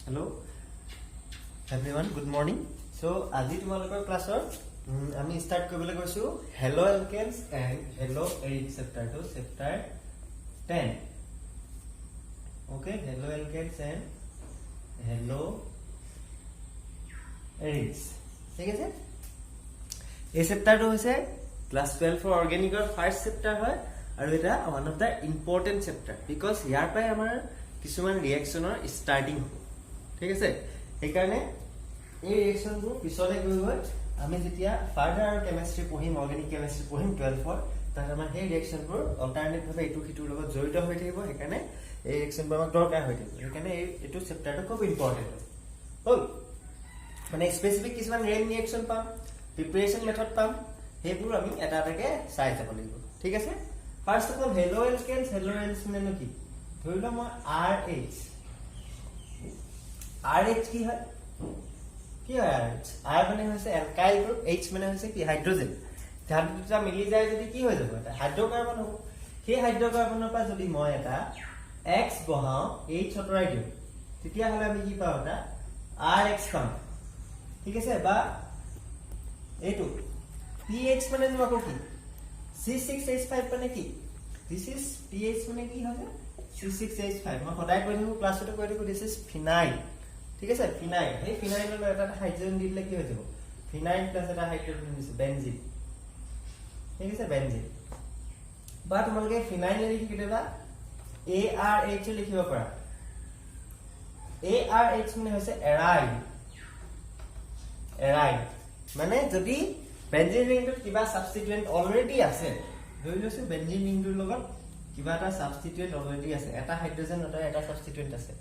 Hello everyone, good morning. So আজি তোমালোকৰ ক্লাছৰ আমি স্টাৰ্ট কৰিবলৈ গৈছো হেলো এলকেনছ এণ্ড হেলো এৰিথ চেপ্টাৰটো chapter 10. Okay, haloalkanes and হেলো এৰিথ, ঠিক আছে। এই চেপ্টাৰটো হৈছে ক্লাছ 12 ফৰ অৰ্গেনিকৰ ফাৰ্ষ্ট চেপ্টাৰ হয় আৰু এটা one of the important chapter because ইয়াৰ পৰাই আমাৰ কিছুমান ৰিয়েকশ্যনৰ ষ্টাৰ্টিং হ'ব, ঠিক আছে। সেইকাৰণে এই ৰিয়েকশ্যনবোৰ পিছলৈ গৈ গৈ আমি যেতিয়া ফাৰ্ডাৰ আৰু কেমেষ্ট্ৰি পঢ়িম, অৰ্গেনিক কেমেষ্ট্ৰি পঢ়িম 12ৰ, তাত আমাৰ সেই ৰিয়েকশ্যনবোৰ অল্টাৰনেটভাৱে ইটো সিটোৰ লগত জড়িত হৈ থাকিব। সেইকাৰণে এই ৰিয়েকশ্যনবোৰ আমাক দৰকাৰ হৈ থাকিব। সেইকাৰণে এইটো চেপ্টাৰটো খুব ইম্পৰ্টেণ্ট হ'ল। মানে স্পেচিফিক কিছুমান ৰেইন ৰিয়েকশ্যন পাম, প্ৰিপেৰেশ্যন মেথড পাম, সেইবোৰ আমি এটা এটাকে চাই যাব লাগিব, ঠিক আছে। First of all haloalkanes, হেলো এৰিথ মানে কি? ধৰি লওঁ মই RH কি হয়? কি হয় RH? R মানে হৈছে এলকাইল গ্ৰুপ, H মানে হৈছে কি? হাইড্ৰজেন। ধাতু দুটা মিলি যায় যদি কি হৈ যাব? এটা হাইড্ৰকাৰ্বন হ'ব। সেই হাইড্ৰকাৰ্বনৰ পৰা যদি মই এটা X বহাও, H আঁতৰাই দিওঁ, তেতিয়াহ'লে আমি কি পাওঁ? এটা RH পাম, ঠিক আছে। বা এইটো PH মানে আকৌ কি? C6H5 মানে কি? This is PH মানে কি হয়? C6H5। মই সদায় কৈ থাকো, ক্লাছতো কৈ থাকো, দিছ ইজ ফিনাইল, ঠিক আছে। ফিনাইল, সেই ফিনাইলৰ এটা হাইড্ৰজেন দি দিলে কি হৈ যাব? ফিনাইল প্লাছ এটা হাইড্ৰজেন দিছে, বেনজিন, ঠিক আছে, বেনজিন। বা তোমালোকে ফিনাইল লিখি কেতিয়াবা ARH লিখিব পাৰা। ARH মানে হৈছে এৰাইল। এৰাইল মানে যদি বেনজিন ৰিংটোত কিবা সাবস্টিটুয়েন্ট অলৰেডি আছে, ধৰি লৈছো বেনজিন ৰিংটোৰ লগত কিবা এটা সাবস্টিটুয়েন্ট অলৰেডি আছে, এটা হাইড্ৰজেন এটা সাবস্টিটুয়েন্ট আছে,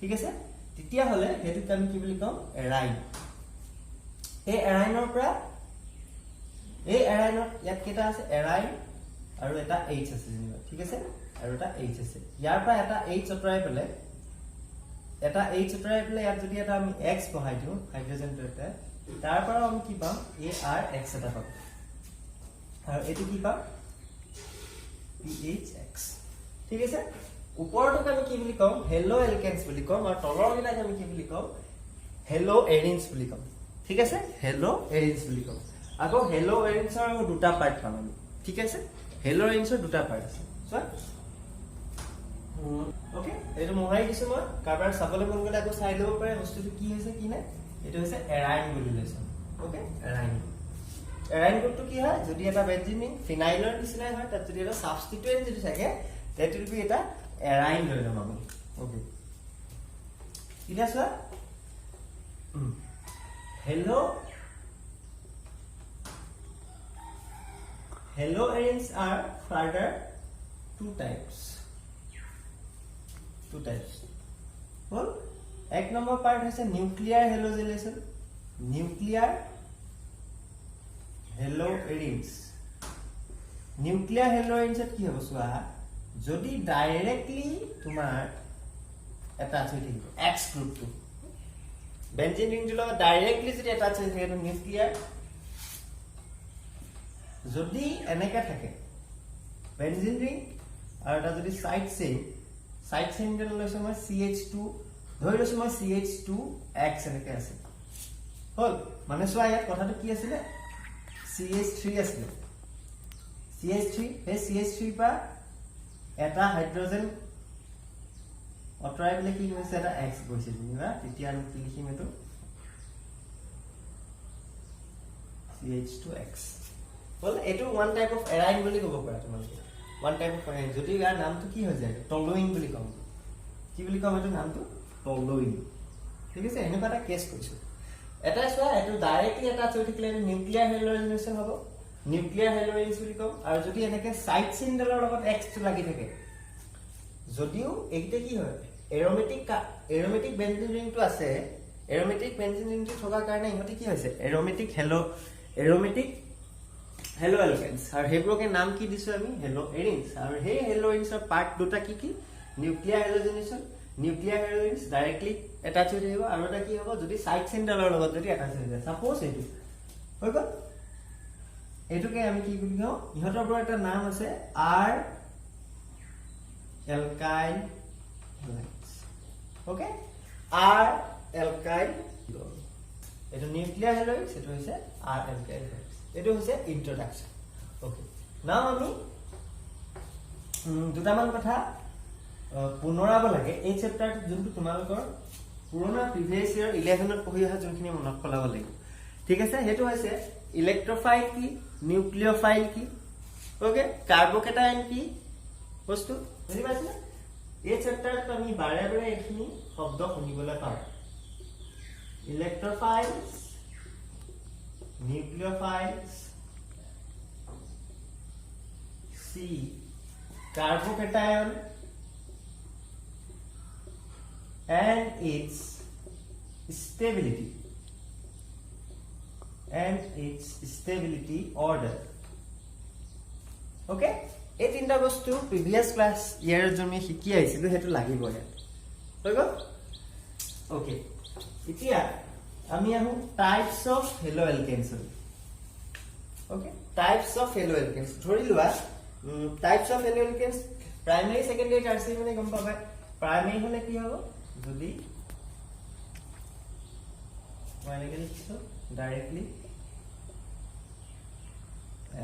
ঠিক আছে। তেতিয়াহ'লে সেইটোক আমি কি বুলি কম? এৰাইন। এই এৰাইনৰ পৰা এই এৰাইনত ইয়াত কেইটা আছে? এৰাইন আৰু এটা H আছে যেনিবা, ঠিক আছে, আৰু এটা H আছে। ইয়াৰ পৰা এটা H আঁতৰাই পেলাই ইয়াত যদি এটা আমি X বহাই দিওঁ, হাইড্ৰজেনটো এটা, তাৰ পৰা আমি কি পাম? ARX এটা পাম। আৰু এইটো কি পাম? PHX, ঠিক আছে। ওপৰটোক আমি কি বুলি কম? হেলো এলকেনছ বুলি কম, আৰু তলৰ বিলাক আমি কি বুলি কম? হেলো এৰিনছ বুলি কম, ঠিক আছে। হেলো এৰিনছ বুলি কম। আকৌ হেলো এৰিনছৰ আকৌ দুটা পাৰ্ট পাম আমি, ঠিক আছে। হেলো এৰিনছৰ দুটা পাৰ্ট আছে, চোৱা। ওকে, এইটো মোহাৰি দিছো মই, কাৰোবাৰ চাবলৈ মন গ'লে আকৌ চাই ল'ব পাৰে বস্তুটো কি হৈছে কি নাই। এইটো হৈছে এৰাইন বুলি লৈছো, ওকে, এৰাইন। এৰাইন গ্ৰুপটো কি হয়? যদি এটা বেনজিন ৰিং ফিনাইলৰ নিচিনাই হয়, তাত যদি এটা সাবস্টিটুয়েন্ট যদি থাকে, that will be এটা এৰাইন লৈ ল'ম আমি, ওকে। এতিয়া চোৱা, haloarenes are further two types হ'ল। এক নম্বৰ পাৰ্ট হৈছে nuclear halogenation, nuclear haloarenes. Nuclear হেলো এৰিনছত কি হ'ব? চোৱা, যদি ডাইৰেক্টলি তোমাৰ এটাচ হৈ থাকিব X গ্ৰুপটো, বেনজিন ৰিংটোৰ লগত ডাইৰেক্টলি যদি এটাচ হৈ থাকে, নিউক্লিয়াৰ। যদি এনেকে থাকে বেনজিন ৰিং আৰু এটা যদি সাইড চেইন লৈছো মই CH2, ধৰি লৈছো মই CH2X এনেকে আছে, হ'ল। মানে চোৱা, ইয়াত কথাটো কি আছিলে? CH3 আছিলে, CH3। সেই CH3 পৰা এটা হাইড্ৰজেন অঁতৰাই পেলাই কি হৈছে? এটা X গৈছে যেনিবা, তেতিয়া আমি কি লিখিম? এইটো CH2X হ'ল। এইটো ওৱান টাইপ অফ এৰাইন বুলি ক'ব পাৰা তোমালোকে, ওৱান টাইপ অফ এৰাইন। যদি ইয়াৰ নামটো কি হৈ যায়? টলুইন বুলি ক'ম। কি বুলি ক'ম এইটো নামটো? টলুইন, ঠিক আছে। এনেকুৱা এটা কেছ কৰিছো। এটা চোৱা, এইটো ডাইৰেক্টলি এটা হৈ থাকিলে এইটো নিউক্লিয়াৰ হেলোজেনেশ্যন হ'ব, নিউক্লিয়াৰ হেলো এৰিনছ বুলি ক'ম। আৰু যদি এনেকে সাইড চেইনডালৰ লগত Xটো লাগি থাকে, যদিও এইকেইটা কি হয়? এৰোমেটিক বেনজিন ৰিংটো আছে, এৰোমেটিক বেনজিন ৰিংটো থকাৰ কাৰণে ইহঁতে কি হৈছে? এৰোমেটিক হেলো এলকেনছ, আৰু সেইবোৰকে নাম কি দিছো আমি? Haloarenes. আৰু সেই হেলো এৰিনছৰ পাৰ্ট দুটা কি কি? Nuclear halogenation, nuclear haloarenes directly attach হৈ থাকিব, আৰু এটা কি হ'ব? যদি সাইড চেইনডালৰ লগত যদি এটাচ হৈ যায়, সাপোজ এইটো হৈ গ'ল, এইটোকে আমি কি বুলি কওঁ? ইহঁতৰ পৰা এটা নাম আছে R alkyl halides, okay। R alkyl এটো নিউক্লিয়াৰ হেলয়েডছ এটো হৈছে R alkyl হেলয়েডছ এটো হৈছে ইন্ট্ৰোডাকশন ওকে নাও আমি দুটামান কথা পুনৰাব লাগে এই চেপ্টাৰ যোনটো তোমালোকৰ পুৰণা প্ৰিভিয়াস ইয়াৰ 11 ত পঢ়ি অহা যোনখিনি মনত পেলাব লাগিব ঠিক আছে হেতু হৈছে ইলেক্ট্ৰোফাইল কি নিউক্লিওফাইল কি ওকে কাৰ্বোকেটায়ন কি বস্তু বুজি পাইছনে এই চেপ্টাৰত আমি বাৰে বাৰে এখিনি শব্দ শুনিবলৈ পাওঁ ইলেক্ট্ৰোফাইলছ নিউক্লিওফাইলছ C carbocation and its stability order okay এই তিনটা বস্তু প্ৰিভিয়াস ক্লাস ইয়াৰ জমি শিকি আইছিলো হেতু লাগিব ইয়াত হৈ গল ওকে এতিয়া আমি আহো types of haloalkanes okay types of haloalkanes ধৰি লোৱা types of haloalkanes primary secondary tertiary মানে গম পাবা প্ৰাইমাৰী হলে কি হ'ব যদি মানে কি লিখছো directly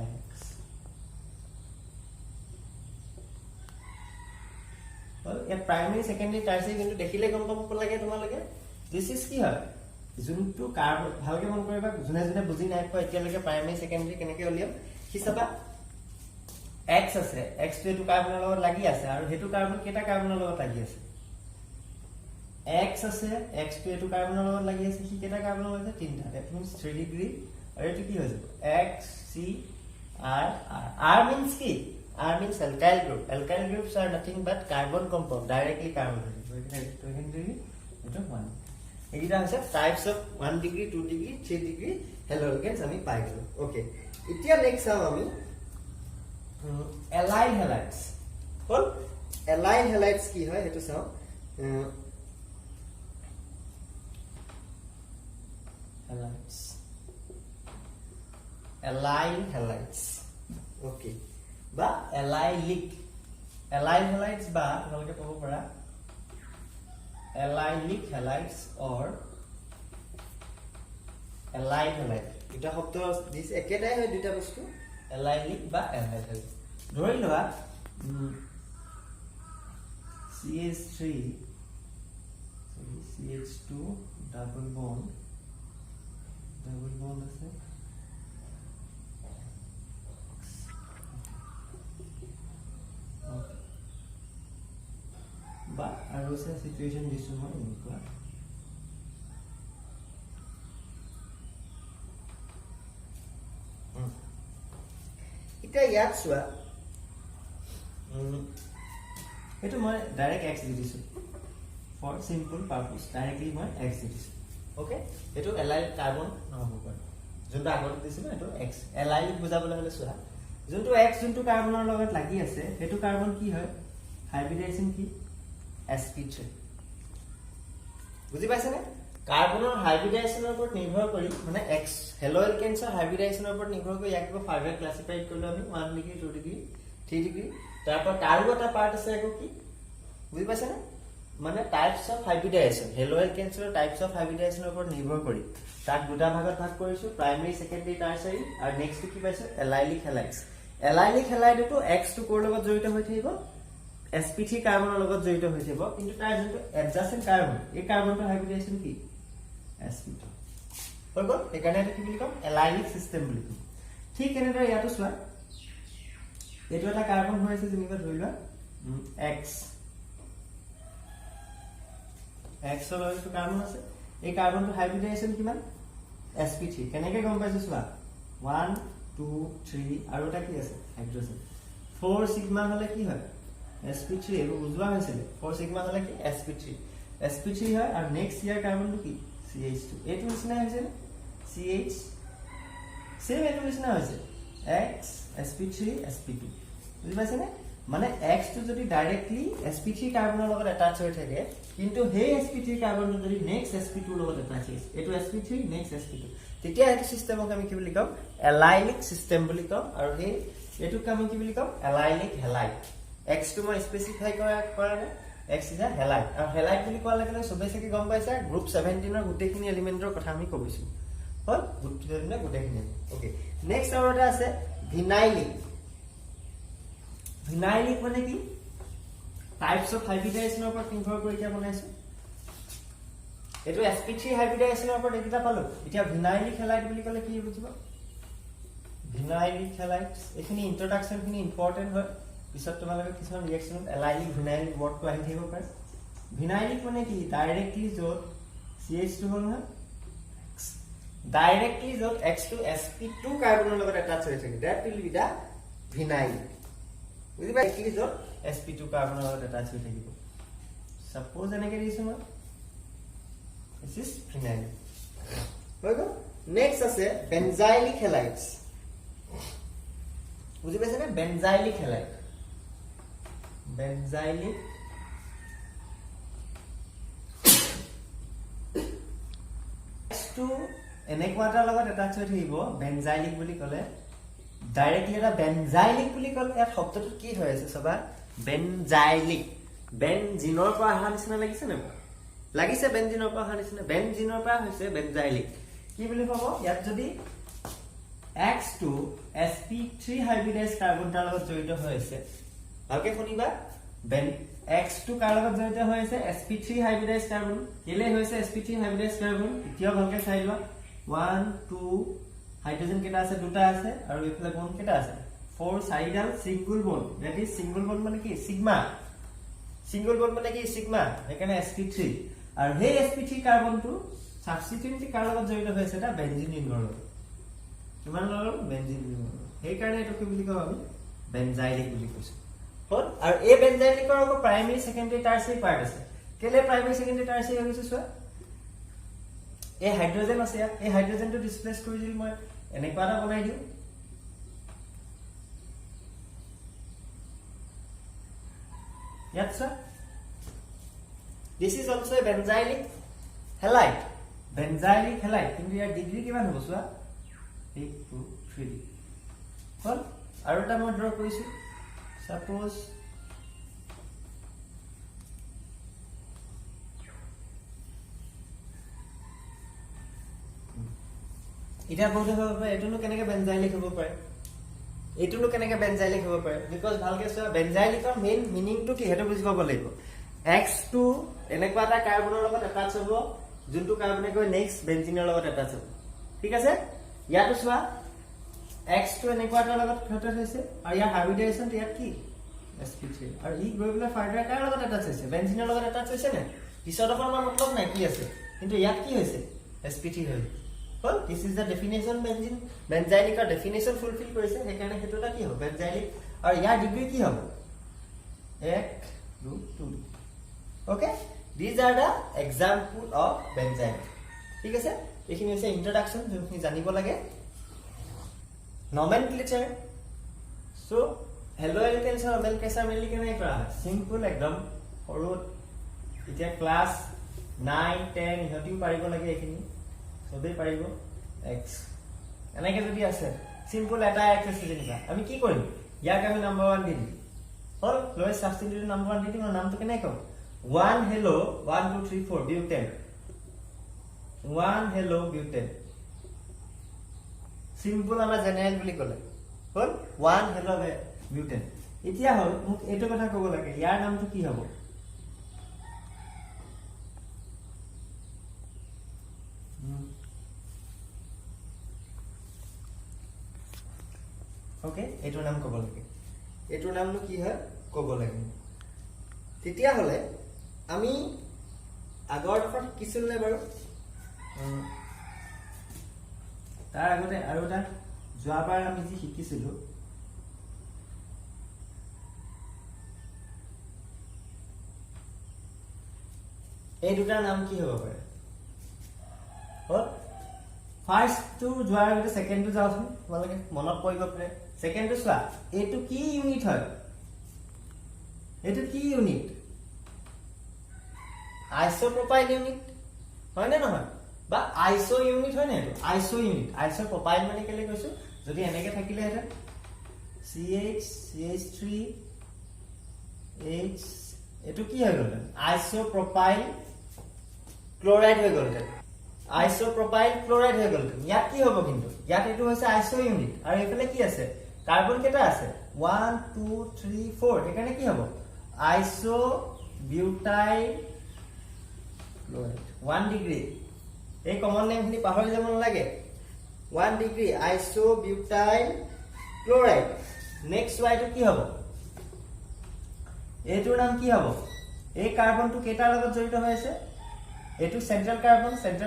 x well a primary secondary tertiary কিন্তু দেখিলে গম পাব লাগে তোমালোকে this is কি হয় যোনটো কাৰ্বন ভালকে মন কৰিবা জুনে জুনে বুজি নাই পোৱা এতিয়ালৈকে প্ৰাইমাৰী সেকেন্ডাৰী কেনেকৈ উলিয়াম কি চাবা x আছে x টো এটো কাৰ্বনৰ লগত লাগি আছে আৰু হেতু কাৰ্বন কেটা কাৰ্বনৰ লগত লাগি আছে x আছে x টো এটো কাৰ্বনৰ লগত লাগি আছে কি কেটা কাৰ্বনৰ লগত আছে তিনটা that means 3 ডিগ্ৰী আৰু এটো কি হৈ যাব x c r r r means কি r means alkyl group alkyl groups are nothing but carbon compound directly carbon so এটা 1 এইটা আছে types of 1 degree 2 degree 3 degree haloalkanes আমি পাই গলো ওকে এতিয়া নেক্সট চাও আমি allyl halides হল allyl halides কি হয় হেতু চাও halides allyl halides ওকে বা allylic halides বা তোমালোকে পঢ়ব পাৰা allylic halides or allyl halide এটা শব্দ দিস একেটাই হয় দুটা বস্তু allylic বা allyl halide ধৰি লোৱা CH3 CH2 double bond আছে বা আৰু আছে সিচুৱেচন দিছো মই এনেকুৱা এটা ইয়াত চোৱা এটো মই ডাইৰেক্ট x দি দিছো ফৰ সিম্পল পাৰপাস ডাইৰেক্টলি মই x দি দিছো ওকে এটো এলাইল কাৰ্বন নহব পাৰে যোনটো আগত দিছিল এটো x এলাইল বুজাবলৈ হলে চোৱা যোনটো x যোনটো কাৰ্বনৰ লগত লাগি আছে এটো কাৰ্বন কি হয় হাইব্ৰিডাইজেশন কি sp3 বুজি পাইছানে কাৰ্বনৰ হাইব্ৰিডাইজেশনৰ ওপৰত নিৰ্ভৰ কৰি মানে x হেলো এলকেনছৰ হাইব্ৰিডাইজেশনৰ ওপৰত নিৰ্ভৰ কৰি ইয়াক ফাইভাৰ ক্লাসিফাই কৰিলো আমি 1 ডিগ্ৰী 2 ডিগ্ৰী 3 ডিগ্ৰী তাৰপৰ কাৰ্বন এটা পাৰ্ট আছে আকৌ কি বুজি পাইছানে মানে টাইপস অফ হাইব্ৰিডাইজেশন হেলো এলকেনছৰ টাইপস অফ হাইব্ৰিডাইজেশনৰ ওপৰত নিৰ্ভৰ কৰি তাক দুটা ভাগত ভাগ কৰিছো প্ৰাইমাৰী সেকেন্ডাৰী টাৰ্চিয়াৰী আৰু নেক্সট কি পাইছো এলাইলিক হেলাইডছ এলাইলিক হেলাইডটো x টো কোৰ লগত জড়িত হৈ থাকিব sp3 কাৰ্বনৰ লগত জড়িত হৈ থাকিব কিন্তু তাৰ যোনটো এডজাসেন্ট কাৰ্বন এই কাৰ্বনটো হাইব্ৰিডাইজেশন কি sp2 হৈ গল একাৰণে কি বুলি কম এলাইলিক সিস্টেম বুলি কম ঠিক এনেদৰে ইয়াতো চোৱা এটো এটা কাৰ্বন হৈ আছে যেনিবা ধৰি লোৱা x ৰ লগত কাৰ্বন আছে এই কাৰ্বনটো হাইব্ৰিডাইজেশন কিমান sp3 কেনেকৈ গম পাইছো চোৱা 1 2 3 আৰু এটা কি আছে হাইড্ৰোজেন 4 সিগমা হলে কি হয় sp3 এটো বুজোৱা হৈছিল 4 সিগমা হলে কি sp3 হয় আৰু নেক্সট ইয়াৰ কাৰ্বনটো কি ch2 এটো নিচিনা হৈছে ch সেম এটো নিচিনা হৈছে x sp3 sp2 বুজি পাইছানে মানে x টো যদি ডাইৰেক্টলি sp3 কাৰ্বনৰ লগত এটাচ হৈ থাকে কিন্তু হে sp3 কাৰ্বনটো যদি নেক্সট sp2 লগত এটাচ হৈছে এটো sp3 নেক্সট sp2 তেতিয়া এটো সিস্টেমক আমি কি বুলি কম এলাইলিক সিস্টেম বুলি কম আৰু হে এটো আমি কি বুলি কম এলাইলিক হেলাইড x টো মই স্পেসিফাই কৰা নাই X is a halide. আৰু halide বুলি কোৱাৰ লগে লগে সবে চাগে গম পাইছে গ্ৰুপ 17 ৰ গোটেইখিনি এলিমেন্টৰ কথা আমি কৈছো হল গ্ৰুপ 17 ৰ গোটেইখিনি ওকে নেক্সট আৰু এটা আছে ভিনাইলিক ভিনাইলিক মানে কি টাইপস অফ হাইব্ৰিডাইজেশনৰ ওপৰত নিৰ্ভৰ কৰি কি বনাইছো এটো sp3 হাইব্ৰিডাইজেশনৰ ওপৰত এটা পালো এতিয়া ভিনাইলিক হেলাইড বুলি ক'লে কি বুজিব ভিনাইলিক হেলাইডস এখিনি ইন্ট্ৰোডাকশন খিনি ইম্পৰ্টেন্ট হয় পিছত তোমালোকে কিছুমান ৰিঅ্যাকশন এলাইলিক ভিনাইলিক ওয়াৰ্ডটো আহি থাকিব পাৰে ভিনাইলিক মানে কি ডাইৰেক্টলি যত CH2 হল না ডাইৰেক্টলি যত X2 sp2 কাৰ্বনৰ লগত এটাচ হৈ থাকে দ্যাট উইল বি দা ভিনাইলিক বুজিবা কি যত sp2 কাৰ্বনৰ লগত এটাচ হৈ থাকিব সাপোজ এনেকে দিছো মই this is phenyl হয় গো নেক্সট আছে বেনজাইলিক হেলাইডস বুজি পাইছে না বেনজাইলিক হেলাইড বেনজাইলিক X2 এনেকুৱাটাৰ লগত এটাচ হৈ থাকিব বেনজাইলিক বুলি ক'লে ডাইৰেক্টলি এটা বেনজাইলিক বুলি ক'লে ইয়াত শব্দটো কি হৈ আছে সবা বেনজাইলিক বেনজিনৰ পৰা অহা নিচিনা লাগিছে নে লাগিছে বেনজিনৰ পৰা অহা নিচিনা বেনজিনৰ পৰা হৈছে বেনজাইলিক কি বুলি ক'ব ইয়াত যদি X2 sp3 হাইব্ৰিডাইজ কাৰ্বনটাৰ লগত জড়িত হৈ আছে ভালকে শুনিবা বেন X2 কাৰ লগত জড়িত হৈ আছে sp3 হাইব্ৰিডাইজ কাৰ্বন কেলে হৈছে sp3 হাইব্ৰিডাইজ কাৰ্বন এতিয়া ভালকে চাই লোৱা 1 2 হাইড্ৰোজেন কেটা আছে দুটা আছে আৰু ইফালে বন্ড কেটা আছে 4 চাৰিডাল single bond that is single bond মানে কি সিগমা সিঙ্গল বন্ড মানে কি সিগমা এখানে sp3 আৰু হে sp3 কাৰ্বনটো সাবস্টিটিউট কাৰ লগত জড়িত হৈ আছে এটা বেনজিন ৰিঙৰ লগত কিমান লগত বেনজিন ৰিঙৰ সেই কাৰণে এটো কি বুলি কওঁ আমি বেনজাইলিক বুলি কৈছো হল আৰু এই বেনজাইলিকৰ আকৌ প্ৰাইমাৰী সেকেন্ডাৰী টাৰ্চিয়াৰী পাৰ্ট আছে কেলে প্ৰাইমাৰী সেকেন্ডাৰী টাৰ্চিয়াৰী হৈছে চোৱা এই হাইড্ৰোজেন আছে এই হাইড্ৰোজেনটো ডিসপ্লেস কৰি দিল মই এনেকুৱা এটা বনাই দিও ইয়াত চোৱা this is also a benzylic halide benzylic halide কিন্তু ইয়াৰ ডিগ্ৰী কিমান হ'ব চোৱা 1 2 3 হল আৰু এটা মই ড্ৰ কৰিছো সাপোজ এটা বহুত হ'ব এটোনো কেনেকে বেনজাইলিক হ'ব পাৰে এটোনো কেনেকে বেনজাইলিক হ'ব পাৰে বিকজ ভালকে চোৱা বেনজাইলিকৰ মেইন মিনিংটো কি হেটো বুজি পাব লাগিব X2 এনেকুৱা এটা কাৰ্বনৰ লগত এটাচ হ'ব যোনটো কাৰ্বনে গৈ নেক্সট বেনজিনৰ লগত এটাচ হ'ব ঠিক আছে ইয়াতো চোৱা X2 এনেকুৱা এটা লগত এটাচ হৈছে আৰু ইয়াৰ হাইব্ৰিডাইজেশন ইয়াত কি sp3 আৰু ই গৈ পেলাই ফাৰ্দাৰ কাৰ লগত এটাচ হৈছে বেনজিনৰ লগত এটাচ হৈছে নে পিছত অকল মতলব নাই কি আছে কিন্তু ইয়াত কি হৈছে sp3 হৈছে well this is the definition benzylic or definition fulfill কৰিছে সেইকাৰণে হেতুটা কি হ'ব benzylic আৰু ইয়াৰ ডিগ্ৰী কি হ'ব 1 2 2 okay these are the example of benzylic ঠিক আছে এইখিনি হৈছে ইন্ট্ৰোডাকশন যোনখিনি জানিব লাগে nomenclature so hello alkanes or nomenclature mainly কেনে কৰা হয় সিম্পল একদম সৰু এতিয়া ক্লাস 9 10 ইহতিও পাৰিব লাগে এইখিনি সবে পাৰিব x এনেকে যদি আছে সিম্পল এটা x আছে যেনিবা আমি কি কৰিম ইয়াক আমি নাম্বাৰ 1 দি দিম হল লোয়েস্ট সাবস্টিটিউট নাম্বাৰ 1 দি দিম আৰু নামটো কেনে কম 1 hello 1 2 3 4 butane 1 hello butane simple আমাৰ জেনাৰেল বুলি ক'লে হল 1 hello butane এতিয়া হল মোক এটো কথা ক'ব লাগে ইয়াৰ নামটো কি হ'ব ওকে এটোৰ নাম ক'ব লাগে এটোৰ নামনো কি হয় ক'ব লাগে তেতিয়া হলে আমি আগৰ দফাত কিছিল নে বাৰু তাৰ আগতে আৰু এটা যোৱাবাৰ আমি যি শিকিছিলো এই দুটাৰ নাম কি হ'ব পাৰে হল ফাৰ্স্ট টু যোৱাৰ আগতে সেকেন্ড টু যাওঁচোন তোমালোকে মনত পৰিব পাৰে সেকেন্ড টু চোৱা এটো কি ইউনিট হয় এটো কি ইউনিট আইসোপ্রোপাইল ইউনিট হয় না নহয় বা আইসো ইউনিট হয় না এটো আইসো ইউনিট আইসোপ্রোপাইল মানে কেলে কৈছো যদি এনেকে থাকিলে এটা CH CH3 H এটো কি হৈ গল আইসোপ্রোপাইল ক্লোরাইড হৈ গল আইসোপ্রোপাইল ক্লোরাইড হৈ গল ইয়াত কি হ'ব কিন্তু ইয়াত এটো হৈছে আইসো ইউনিট আৰু এফালে কি আছে কার্বন কেটা আছে 1 2 3 4 এখানে কি হ'ব আইসো বিউটাইল ক্লোরাইড 1 ডিগ্রি এই কমন নেম খিনি পাহৰি যাব নালাগে 1 ডিগ্ৰি আইসো বিউটাইল ক্লোৰাইড নেক্সট ওয়াইটো কি হ'ব এটোৰ নাম কি হ'ব এই কাৰ্বনটো কেটাৰ লগত জড়িত হৈ আছে এটো সেন্ট্ৰাল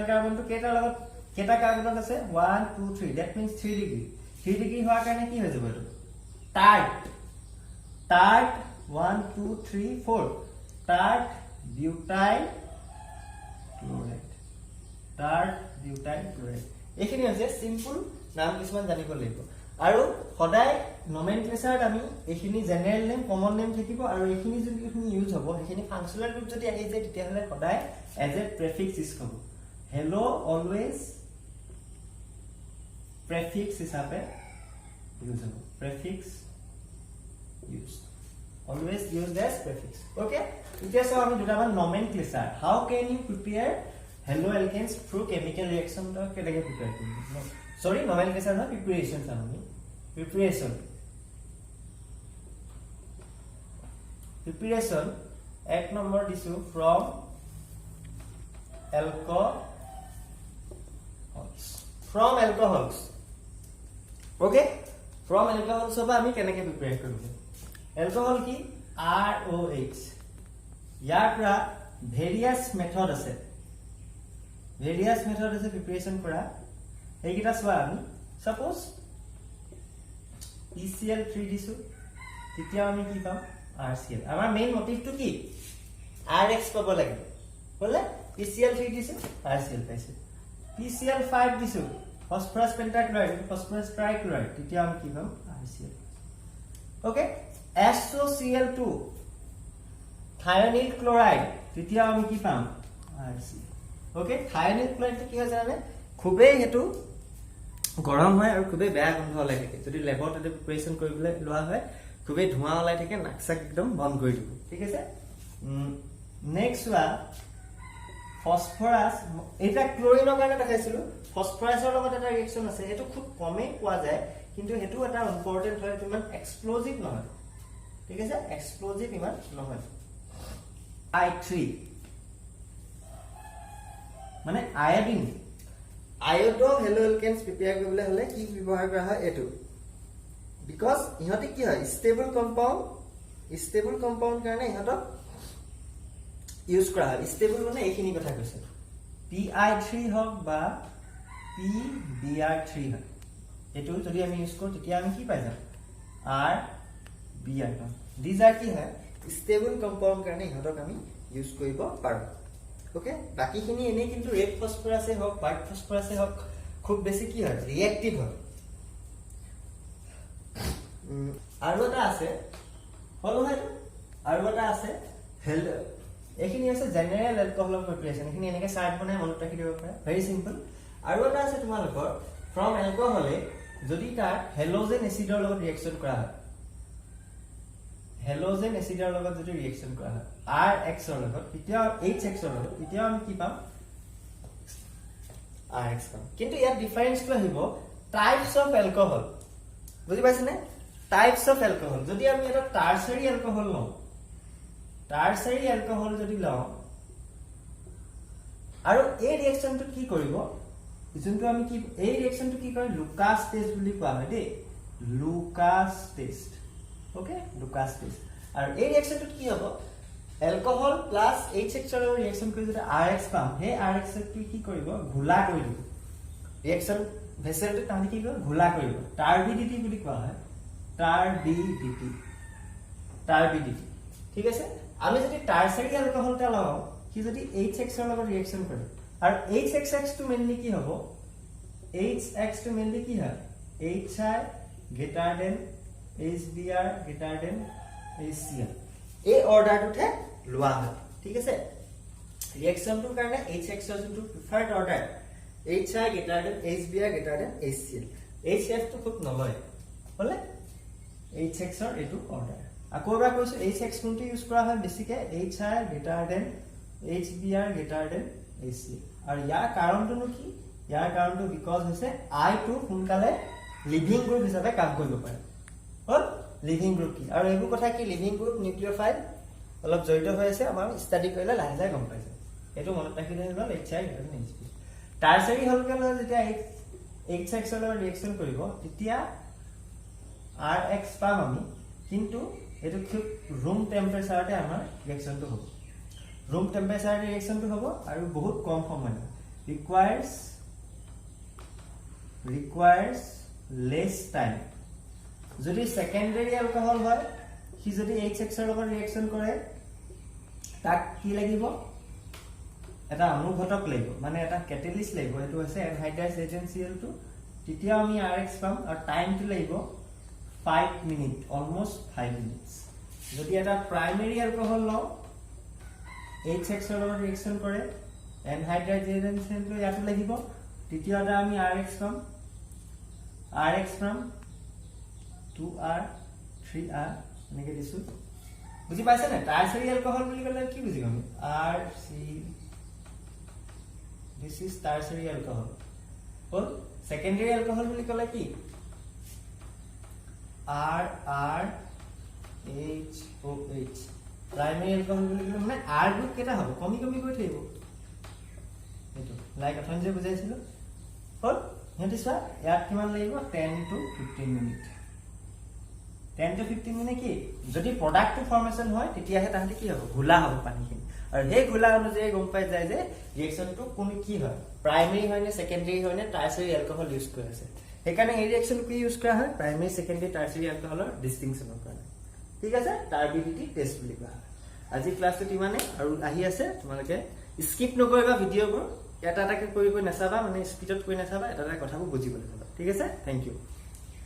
কাৰ্বনটো কেটাৰ লগত কেটা কার্বনত আছে 1 2 3 দ্যাট মিন্স 3 ডিগ্রি 3 ডিগ্রি হোৱাৰ কাৰণে কি হৈ যাব এটো টাৰ্ট 1 2 3 4 টাৰ্ট বিউটাইল ক্লোৰাইড এইখিনি হৈছে সিম্পল নাম কিছুমান জানিব লাগিব আৰু সদায় নমেনক্লেচাৰত আমি এইখিনি জেনাৰেল নেম কমন নেম থাকিব আৰু এইখিনি যদি ইউজ হ'ব এইখিনি ফাংশনাল গ্ৰুপ যদি আহি যায় তেতিয়া হলে সদায় এজ এ প্ৰেফিক্স ইউজ হ'ব হেল্লো অলৱেজ প্ৰেফিক্স হিচাপে ইউজ হ'ব প্ৰেফিক্স use always used as prefix okay এতিয়া সব আমি দুটামান nomenclature how can you prepare hello alkanes through chemical reaction to কেনেকৈ prepare কৰিম sorry nomenclature না preparation আমি preparation এক নম্বৰ দিছো from alcohols okay from alcohols সব আমি কেনেকৈ prepare কৰিম Alcohol ki ROH ইয়াৰ পৰা various method আছে preparation কৰা এইকিটা সোৱা আমি suppose PCl3 দিছো তেতিয়া আমি কি পাম RCl আমাৰ মেইন মোটিভটো কি RX পাব লাগে বলে PCl3 দিছো RCl পাইছো PCl5 দিছো phosphorus pentachloride phosphorus trichloride তেতিয়া আমি কি পাম RCl okay SOCl2 thionyl chloride তেতিয়া আমি কি পাম RC ওকে thionyl chloride কি হয় জানে খুবেই হেতু গৰম হয় আৰু খুবেই বেয়া গন্ধ ওলাই থাকে যদি ল্যাবত এতে প্ৰিপাৰেচন কৰিবলৈ লোৱা হয় খুবেই ধোঁৱা ওলাই থাকে নাকসাক একদম বন্ধ কৰি দিব ঠিক আছে নেক্সট ওয়া ফসফৰাস এটা ক্লোৰিনৰ কাৰণে দেখাইছিলো ফসফৰাসৰ লগত এটা ৰিঅ্যাকশন আছে এটো খুব কমে পোৱা যায় কিন্তু হেতু এটা ইম্পৰ্টেন্ট হয় ইমান এক্সপ্লোজিভ নহয় ঠিক আছে এক্সপ্লোজিভ ইমান নহয় I3 মানে আয়োডিন আয়োডো হেলো এলকেনস প্ৰিপেয়াৰ কৰিবলৈ হলে কি ব্যৱহাৰ কৰা হয় এটো বিকজ ইহতে কি হয় স্টেবল কম্পাউন্ড কাৰণে ইহতক ইউজ কৰা হয় স্টেবল মানে এইখিনি কথা কৈছে PI3 হক বা PBr3 হয় এটো যদি আমি ইউজ কৰো তেতিয়া আমি কি পাই যাম RBr these are কি হয় স্টেবল কম্পাউন্ড কাৰণে ইহতক আমি ইউজ কৰিব পাৰো ওকে বাকিখিনি এনে কিন্তু ৰেড ফসফৰাসে হক হোয়াইট ফসফৰাসে হক খুব বেশি কি হয় ৰিঅ্যাক্টিভ হয় আৰু এটা আছে হলো হয় আৰু এটা আছে হেল এখিনি আছে জেনাৰেল অ্যালকোহল প্ৰিপাৰেচন এখিনি এনেকে চাৰ্ট বনাই মনত ৰাখি দিব পাৰে ভেৰি সিম্পল আৰু এটা আছে তোমালোকৰ ফ্ৰম অ্যালকোহলে যদি তাৰ হেলোজেন এসিডৰ লগত ৰিঅ্যাকশন কৰা হয় হেলোজেন এসিডৰ লগত যদি ৰিঅ্যাকশন কৰা হয় RX ৰ লগত তেতিয়া HX ৰ লগত তেতিয়া আমি কি পাম RX পাম কিন্তু ইয়াৰ ডিফাৰেন্সটো আহিব টাইপস অফ অ্যালকোহল বুজি পাইছনে টাইপস অফ অ্যালকোহল যদি আমি এটা টারসারি অ্যালকোহল লওঁ টারসারি অ্যালকোহল যদি লওঁ আৰু এই ৰিঅ্যাকশনটো কি কৰিব যোনটো আমি কি এই ৰিঅ্যাকশনটো কি কৰে লুকাস টেস্ট বুলি কোৱা হয় দেই Lucas test okay Lucas test আৰু এই ৰিঅ্যাকশনটো কি হ'ব অ্যালকোহল প্লাস HX ৰ ৰিঅ্যাকশন কৰি যদি RX পাম হে RX টো কি কৰিব ঘোলা কৰি দিব ৰিঅ্যাকশন ভেসেলটো তানি কি কৰিব ঘোলা কৰিব টাৰ্বিডিটি বুলি কোৱা হয় টাৰ্বিডিটি ঠিক আছে আমি যদি টাৰসাৰি অ্যালকোহলটা লওঁ কি যদি HX ৰ লগত ৰিঅ্যাকশন কৰে আৰু HXX টো মেইনলি কি হ'ব HX টো মেইনলি কি হয় HI greater than HBr greater than HCl এই অৰ্ডাৰটোতে লোৱা হয় ঠিক আছে ৰিঅ্যাকশনটোৰ কাৰণে HX ৰ যোনটো preferred order HI greater than HBr greater than HCl HF টো খুব নলয় হলে HX ৰ এটো অৰ্ডাৰ আকৌ এবাৰ কৈছো HX কোনটো ইউজ কৰা হয় বেছিকে HR greater than HBr greater than HC আৰু ইয়াৰ কাৰণটো কি ইয়াৰ কাৰণটো বিকজ হৈছে I টো সোনকালে লিভিং গ্ৰুপ হিচাপে কাম কৰিব পাৰে হল লিভিং গ্ৰুপ কি আৰু এইবোৰ কথা কি লিভিং গ্ৰুপ নিউক্লিওফাইল অলপ জড়িত হৈ আছে আমাৰ ষ্টাডি কৰিলে লাহে লাহে গম পাইছে এটো মনত ৰাখিলে হ'ল HI আৰু HB টাৰচাৰি হলকেল যেতিয়া HX ৰ লগত ৰিএকচন কৰিব তেতিয়া RX পাম আমি কিন্তু এটো খুব ৰুম টেম্পাৰেচাৰতে আমাৰ ৰিএকচনটো হ'ব ৰুম টেম্পাৰেচাৰ ৰিএকচনটো হ'ব আৰু বহুত কম সময় requires less time যদি সেকেন্ডাৰী অ্যালকোহল হয় কি যদি HX ৰ লগত ৰিএকচন কৰে তাক কি লাগিব এটা অনুঘটক লাগিব মানে এটা ক্যাটালিস্ট লাগিব এটো হৈছে এনহাইড্ৰাছ এজেন্ট Cl2 তেতিয়া আমি RX পাম আৰু টাইমটো লাগিব 5 মিনিট অলমোস্ট 5 মিনিটস যদি এটা প্ৰাইমাৰী অ্যালকোহল লও HX ৰ লগত ৰিএকচন কৰে এনহাইড্ৰাছ এজেন্ট Cl2 ইয়াটো লাগিব তৃতীয়টা আমি RX পাম from 2R 3R এনেকে দিছো বুজি পাইছে না টাৰচাৰি অ্যালকোহল বুলি ক'লে কি বুজি পাম RC this is tertiary alcohol or secondary alcohol বুলি ক'লে কি RRHOH primary alcohol বুলি ক'লে মানে R গ্ৰুপ কেটা হ'ব কমি কমি গৈ থাকিব এটো লাইক এখন যে বুজাইছিল হল হেতি চোৱা ইয়াত কিমান লাগিব 10 to 15 মিনিট 10 to 15 মিনিট কি যদি প্ৰডাক্টটো ফৰ্মেশন হয় তেতিয়াহে তাহতে কি হ'ব ঘোলা হ'ব পানীখিনি আৰু এই ঘোলা অনুযায়ী গম পাই যায় যে ৰিএকচনটো কোন কি হয় প্ৰাইমাৰী হয় নে সেকেন্ডাৰী হয় নে টাৰচাৰি অ্যালকোহল ইউজ কৰা আছে সেইকাৰণে এই ৰিএকচন কি ইউজ কৰা হয় প্ৰাইমাৰী সেকেন্ডাৰী টাৰচাৰি অ্যালকোহলৰ ডিস্টিংশনৰ কাৰণে ঠিক আছে টাৰ্বিডিটি টেষ্ট বুলি কোৱা হয় আজি ক্লাছটো ইমানে আৰু আহি আছে তোমালোকে স্কিপ নকৰিবা ভিডিঅ'বোৰ এটা এটাকে কৰি নাচাবা মানে স্পিডত কৰি নাচাবা এটা এটা কথাবোৰ বুজিবলৈ চাবা ঠিক আছে থ্যাংক ইউ